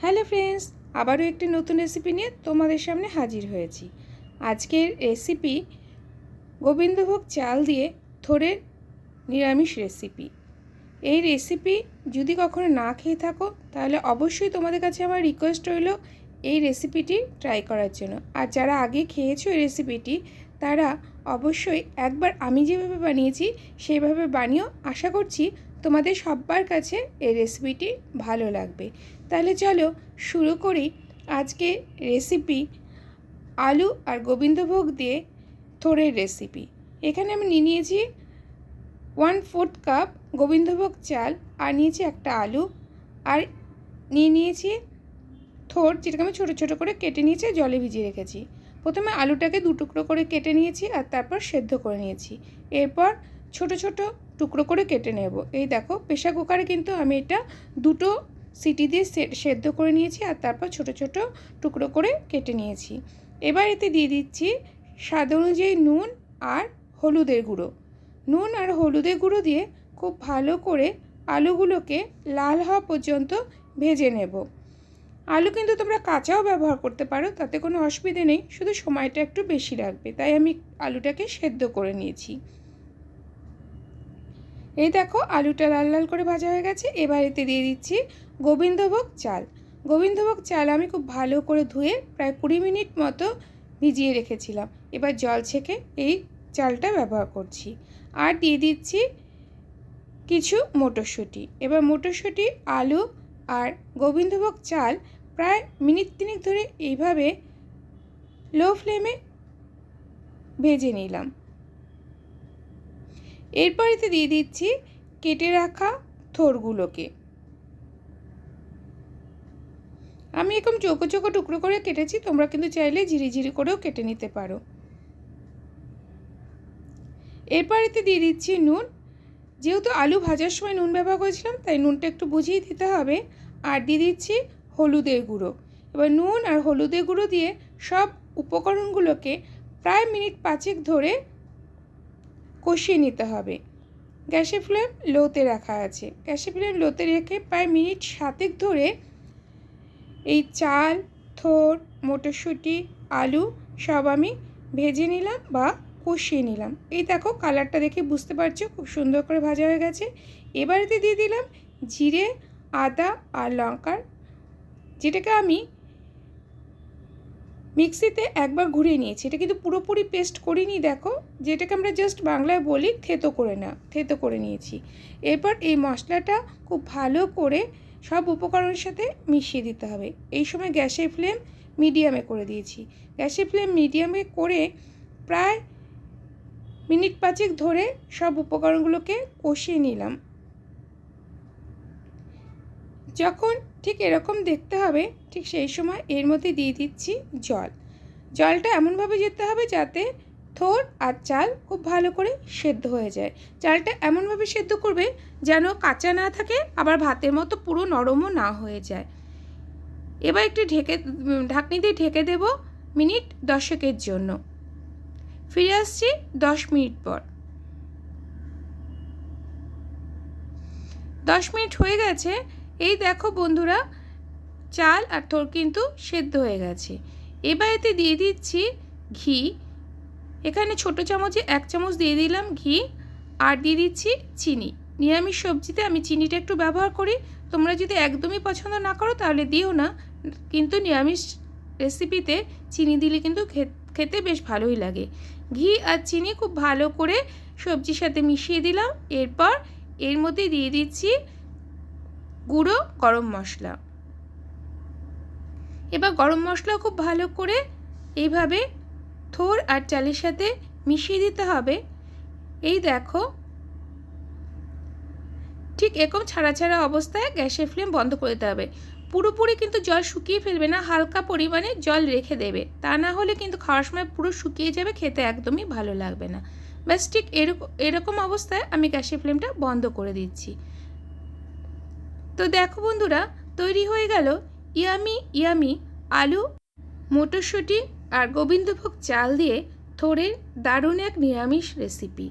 Hello friends, আবারও একটি নতুন রেসিপি নিয়ে তোমাদের সামনে হাজির হয়েছি। আজকের রেসিপি গোবিন্দভোগ চাল দিয়ে থোড়ের নিরামিষ রেসিপি। এই রেসিপি যদি কখনো না খেয়ে থাকো তাহলে অবশ্যই তোমাদের কাছে আমার রিকোয়েস্ট রইল এই রেসিপিটি ট্রাই করার জন্য। আর যারা আগে খেয়েছো এই রেসিপিটি তারা অবশ্যই একবার আমি যেভাবে বানিয়েছি সেইভাবে বানিয়েও, আশা করছি তোমাদের সবার কাছে এই রেসিপিটি ভালো লাগবে। তাহলে চলো শুরু করি আজকে রেসিপি আলু আর গোবিন্দভোগ দিয়ে থোড়ের রেসিপি। এখানে আমি নিয়েছি 1/4 কাপ গোবিন্দভোগ চাল, আর নিয়েছি একটা আলু, আর নিয়েছি থোড়, যেটাকে আমি ছোটো ছোটো করে কেটে নিয়েছি, জলে ভিজিয়ে রেখেছি। প্রথমে আলুটাকে 2 টুকরো করে কেটে নিয়েছি আর তারপর সেদ্ধ করে নিয়েছি। এরপর ছোট ছোট টুকরো করে কেটে নেব। এই দেখো, প্রেশার কুকারে কিন্তু আমি এটা 2টো সিটি দিয়ে সেদ্ধ করে নিয়েছি আর তারপর ছোট ছোট টুকরো করে কেটে নিয়েছি। এবার এতে দিয়ে দিচ্ছি স্বাদ অনুযায়ী নুন আর হলুদের গুঁড়ো। নুন আর হলুদের গুঁড়ো দিয়ে খুব ভালো করে আলুগুলোকে লাল হওয়া পর্যন্ত ভেজে নেব। আলু কিন্তু তোমরা কাঁচাও ব্যবহার করতে পারো, তাতে কোনো অসুবিধে নেই, শুধু সময়টা একটু বেশি লাগবে, তাই আমি আলুটাকে সেদ্ধ করে নিয়েছি। এই দেখো, আলুটা লাল লাল করে ভাজা হয়ে গেছে। এবার এতে দিয়ে দিচ্ছি গোবিন্দভোগ চাল। গোবিন্দভোগ চাল আমি খুব ভালো করে ধুয়ে প্রায় 20 মিনিট মতো ভিজিয়ে রেখেছিলাম। এবার জল ছেঁকে এই চালটা ব্যবহার করছি। আর দিয়ে দিচ্ছি কিছু মটরশুঁটি। এবার মটরশুঁটি, আলু আর গোবিন্দভোগ চাল প্রায় মিনিট 3 ধরে এইভাবে লো ফ্লেমে ভেজে নিলাম। এরপর এতে দিয়ে দিচ্ছি কেটে রাখা থোড়গুলোকে। আমি এরকম চৌকো চৌকো টুকরো করে কেটেছি, তোমরা কিন্তু চাইলে ঝিরিঝিরি করেও কেটে নিতে পারো। এরপর এতে দিয়ে দিচ্ছি নুন। যেহেতু আলু ভাজার সময় নুন ব্যবহার করেছিলাম, তাই নুনটা একটু বুঝিয়ে দিতে হবে। আর দিয়ে দিচ্ছি হলুদের গুঁড়ো। এবার নুন আর হলুদের গুঁড়ো দিয়ে সব উপকরণগুলোকে প্রায় মিনিট 5 ধরে কষিয়ে নিতে হবে। গ্যাসের ফ্লেম লোতে রাখা আছে। গ্যাসের ফ্লেম লোতে রেখে প্রায় মিনিট 7 ধরে এই চাল, থোড়, মটরশুঁটি, আলু সব আমি ভেজে নিলাম বা কষিয়ে নিলাম। এই দেখো, কালারটা দেখে বুঝতে পারছো খুব সুন্দর করে ভাজা হয়ে গেছে। এবার এতে দিয়ে দিলাম জিরে, আদা আর লঙ্কার, যেটাকে আমি মিক্সিতে একবার ঘুরিয়ে নিয়েছি। এটা কিন্তু পুরোপুরি পেস্ট করিনি, দেখো, যেটাকে আমরা জাস্ট বাংলায় বলি থেতো করে নিয়েছি। এরপর এই মশলাটা খুব ভালো করে সব উপকরণের সাথে মিশিয়ে দিতে হবে। এই সময় গ্যাসের ফ্লেম মিডিয়ামে করে দিয়েছি। গ্যাসের ফ্লেম মিডিয়ামে করে প্রায় মিনিট 5 ধরে সব উপকরণগুলোকে কষিয়ে নিলাম। যখন ঠিক এরকম দেখতে হবে, ঠিক সেই সময় এর মধ্যে দিয়ে দিচ্ছি জল। জলটা এমনভাবে যেতে হবে যাতে থোড় আর চাল খুব ভালো করে সেদ্ধ হয়ে যায়। চালটা এমনভাবে সেদ্ধ করবে যেন কাঁচা না থাকে, আবার ভাতের মতো পুরো নরমও না হয়ে যায়। এবার একটু ঢাকনি দিয়ে ঢেকে দেব মিনিট 10 জন্য। ফিরে আসছি 10 মিনিট পর। 10 মিনিট হয়ে গেছে। এই দেখো বন্ধুরা, চাল আর থোড় কিন্তু সেদ্ধ হয়ে গেছে। এবার এতে দিয়ে দিচ্ছি ঘি। এখানে ছোট চামচে 1 চামচ দিয়ে দিলাম ঘি, আর দিয়ে দিচ্ছি চিনি। নিরামিষ সবজিতে আমি চিনিটা একটু ব্যবহার করি, তোমরা যদি একদমই পছন্দ না করো তাহলে দিও না, কিন্তু নিরামিষ রেসিপিতে চিনি দিলে কিন্তু খেতে বেশ ভালোই লাগে। ঘি আর চিনি খুব ভালো করে সবজির সাথে মিশিয়ে দিলাম। এরপর এর মধ্যে দিয়ে দিচ্ছি গুঁড়ো গরম মশলা। এবার গরম মশলা খুব ভালো করে এইভাবে থোড় আর চালের সাথে মিশিয়ে দিতে হবে। এই দেখো, ঠিক এরকম ছাড়া ছাড়া অবস্থায় গ্যাসের ফ্লেম বন্ধ করে দিতে হবে। পুরোপুরি কিন্তু জল শুকিয়ে ফেলবে না, হালকা পরিমাণে জল রেখে দেবে, তা না হলে কিন্তু খাওয়ার সময় পুরো শুকিয়ে যাবে, খেতে একদমই ভালো লাগবে না। ব্যাস ঠিক এরকম অবস্থায় আমি গ্যাসের ফ্লেমটা বন্ধ করে দিচ্ছি। তো দেখো বন্ধুরা, তৈরি হয়ে গেল ইয়ামি ইয়ামি আলু, মটরশুঁটি আর গোবিন্দভোগ চাল দিয়ে থোড়ের দারুণ এক নিরামিষ রেসিপি।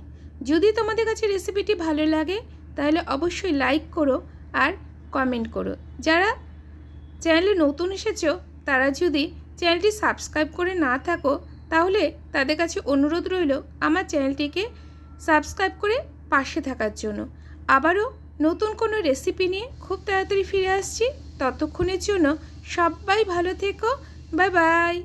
যদি তোমাদের কাছে রেসিপিটি ভালো লাগে তাহলে অবশ্যই লাইক করো আর কমেন্ট করো। যারা চ্যানেলে নতুন এসেছো তারা যদি চ্যানেলটি সাবস্ক্রাইব করে না থাকো তাহলে তাদের কাছে অনুরোধ রইল আমার চ্যানেলটিকে সাবস্ক্রাইব করে পাশে থাকার জন্য। আবারও নতুন কোনো রেসিপি নিয়ে খুব তাড়াতাড়ি ফিরে আসছি। ততক্ষণের জন্য সবাই ভালো থেকো। Bye bye.